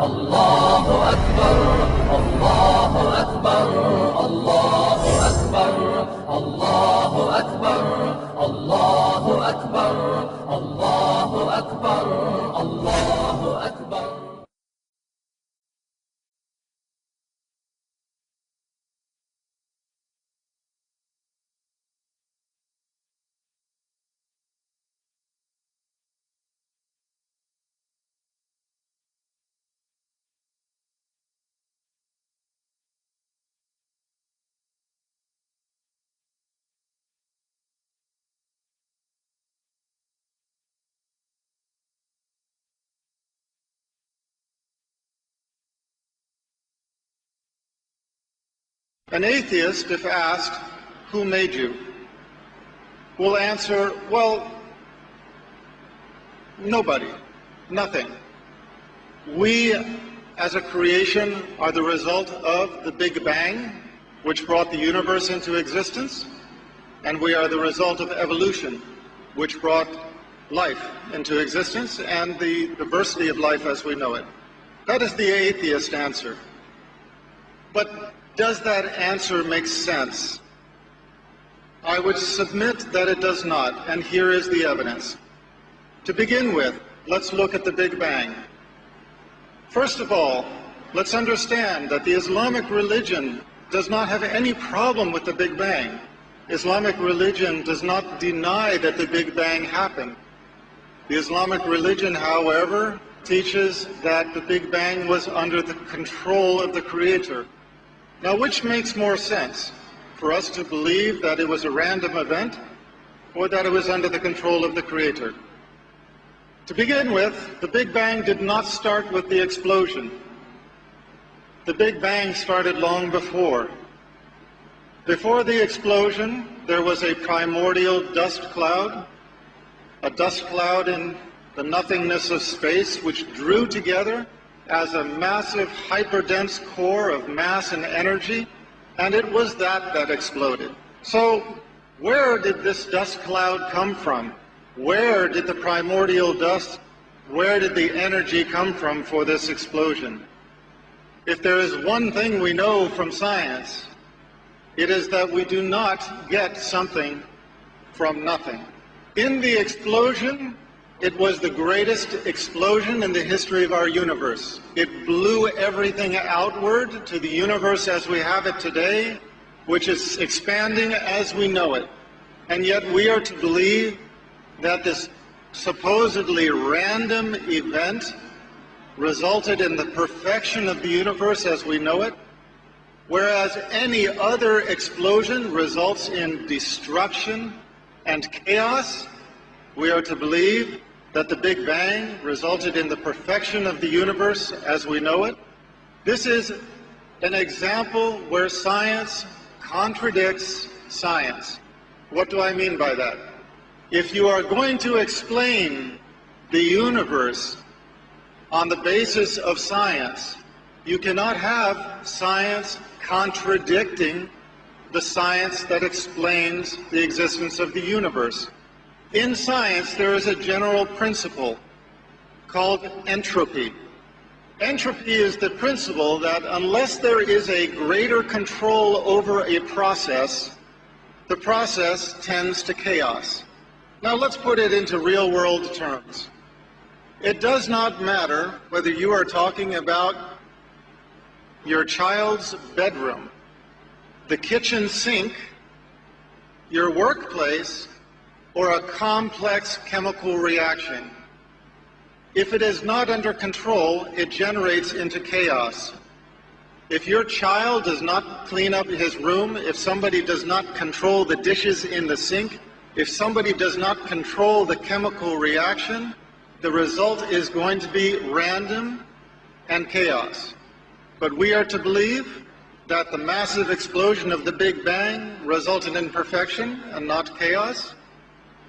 الله أكبر الله أكبر الله أكبر الله أكبر الله أكبر الله أكبر الله أكبر. An atheist, if asked, who made you, will answer, well, nobody, nothing. We, as a creation, are the result of the Big Bang, which brought the universe into existence, and we are the result of evolution, which brought life into existence and the diversity of life as we know it. That is the atheist answer. But does that answer make sense? I would submit that it does not, and here is the evidence. To begin with, let's look at the Big Bang. First of all, let's understand that the Islamic religion does not have any problem with the Big Bang. Islamic religion does not deny that the Big Bang happened. The Islamic religion, however, teaches that the Big Bang was under the control of the Creator. Now, which makes more sense? For us to believe that it was a random event, or that it was under the control of the Creator? To begin with, the Big Bang did not start with the explosion. The Big Bang started long before. Before the explosion, there was a primordial dust cloud, a dust cloud in the nothingness of space, which drew together as a massive hyperdense core of mass and energy, and it was that exploded. So where did this dust cloud come from? Where did the primordial dust, where did the energy come from for this explosion? If there is one thing we know from science, it is that we do not get something from nothing. In the explosion, it was the greatest explosion in the history of our universe. It blew everything outward to the universe as we have it today, which is expanding as we know it. And yet we are to believe that this supposedly random event resulted in the perfection of the universe as we know it, whereas any other explosion results in destruction and chaos. We are to believe that the Big Bang resulted in the perfection of the universe as we know it. This is an example where science contradicts science. What do I mean by that? If you are going to explain the universe on the basis of science, you cannot have science contradicting the science that explains the existence of the universe. In science, there is a general principle called entropy. Entropy is the principle that unless there is a greater control over a process, the process tends to chaos. Now let's put it into real-world terms. It does not matter whether you are talking about your child's bedroom, the kitchen sink, your workplace, or a complex chemical reaction. If it is not under control, it generates into chaos. If your child does not clean up his room, if somebody does not control the dishes in the sink, if somebody does not control the chemical reaction, the result is going to be random and chaos. But we are to believe that the massive explosion of the Big Bang resulted in perfection and not chaos.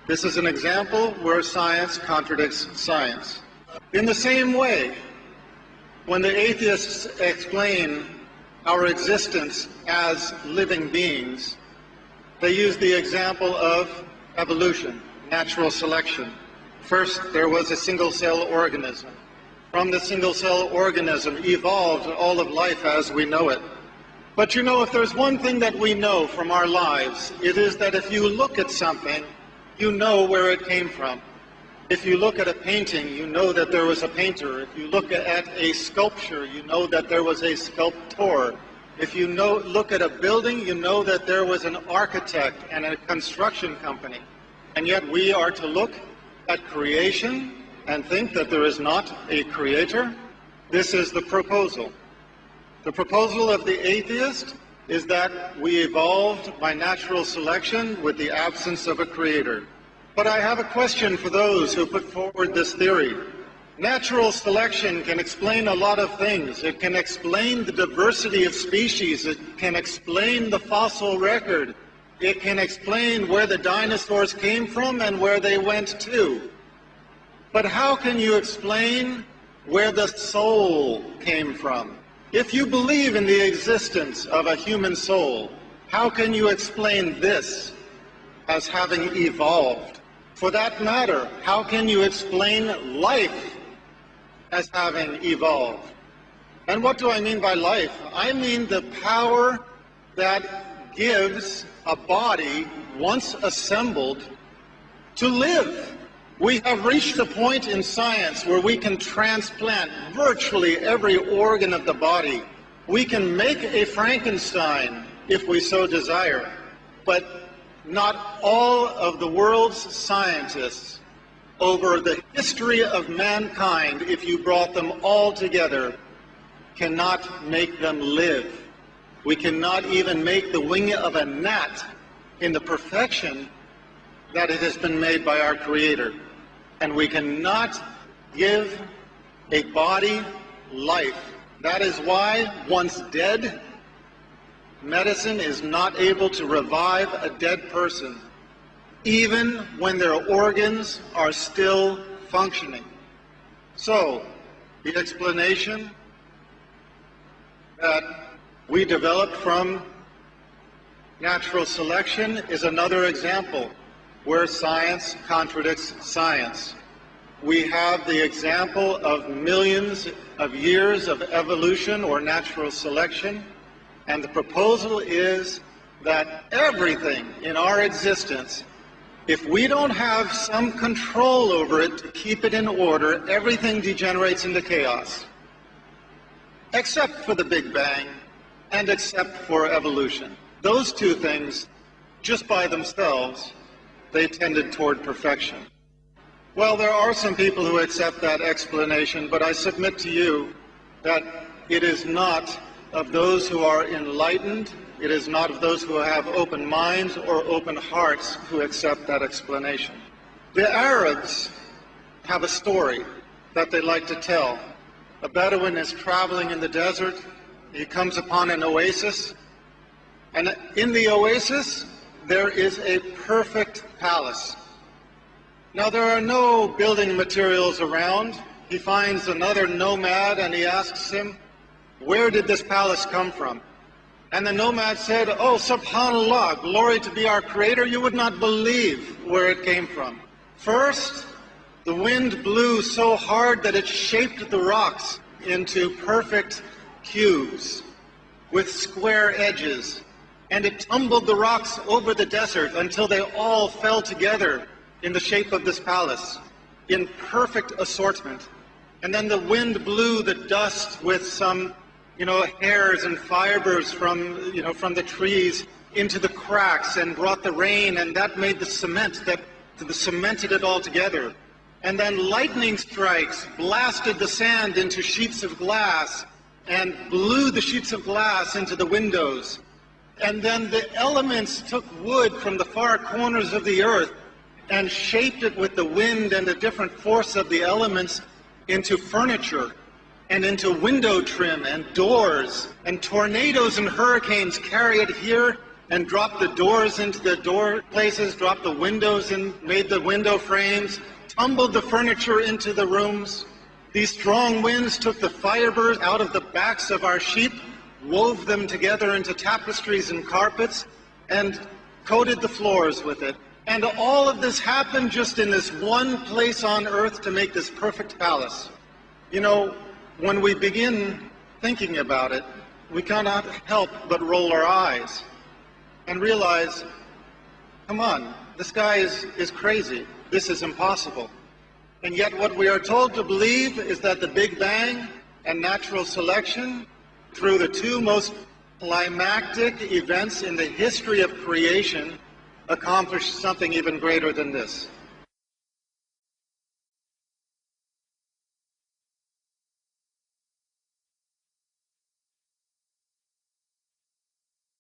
This is an example where science contradicts science. In the same way, when the atheists explain our existence as living beings, they use the example of evolution, natural selection. First, there was a single-cell organism. from the single-cell organism, evolved all of life as we know it. But you know, if there's one thing that we know from our lives, it is that if you look at something, you know where it came from. If you look at a painting, you know that there was a painter. If you look at a sculpture, you know that there was a sculptor. If you look at a building, you know that there was an architect and a construction company. And yet we are to look at creation and think that there is not a creator. This is the proposal. The proposal of the atheist is that we evolved by natural selection with the absence of a creator. But I have a question for those who put forward this theory. Natural selection can explain a lot of things. It can explain the diversity of species. It can explain the fossil record. It can explain where the dinosaurs came from and where they went to. But how can you explain where the soul came from? If you believe in the existence of a human soul, how can you explain this as having evolved? For that matter, how can you explain life as having evolved? And what do I mean by life? I mean the power that gives a body, once assembled, to live. We have reached a point in science where we can transplant virtually every organ of the body. We can make a Frankenstein if we so desire, but not all of the world's scientists over the history of mankind, if you brought them all together, cannot make them live. We cannot even make the wing of a gnat in the perfection that it has been made by our Creator. And we cannot give a body life. That is why, once dead, medicine is not able to revive a dead person, even when their organs are still functioning. So, the explanation that we developed from natural selection is another example where science contradicts science. We have the example of millions of years of evolution or natural selection, and the proposal is that everything in our existence, if we don't have some control over it to keep it in order, everything degenerates into chaos, except for the Big Bang and except for evolution. Those two things, just by themselves, they tended toward perfection. Well, there are some people who accept that explanation, but I submit to you that it is not of those who are enlightened, it is not of those who have open minds or open hearts who accept that explanation. The Arabs have a story that they like to tell. A Bedouin is traveling in the desert. He comes upon an oasis, and in the oasis there is a perfect palace. Now, there are no building materials around. He finds another nomad and he asks him, "Where did this palace come from?" And the nomad said, "Oh, subhanallah, glory to be our Creator, you would not believe where it came from. First, the wind blew so hard that it shaped the rocks into perfect cubes with square edges, and it tumbled the rocks over the desert until they all fell together in the shape of this palace, in perfect assortment. And then the wind blew the dust with some, hairs and fibers from the trees into the cracks and brought the rain, and that made the cement that cemented it all together. And then lightning strikes blasted the sand into sheets of glass and blew the sheets of glass into the windows. And then the elements took wood from the far corners of the earth and shaped it with the wind and the different force of the elements into furniture and into window trim and doors. And tornadoes and hurricanes carry it here and drop the doors into the door places, drop the windows and made the window frames, tumbled the furniture into the rooms. These strong winds took the fibers out of the backs of our sheep, wove them together into tapestries and carpets, and coated the floors with it. And all of this happened just in this one place on earth to make this perfect palace. You know, when we begin thinking about it, we cannot help but roll our eyes and realize, come on, this guy is crazy. This is impossible. And yet what we are told to believe is that the Big Bang and natural selection, through the two most climactic events in the history of creation, accomplished something even greater than this.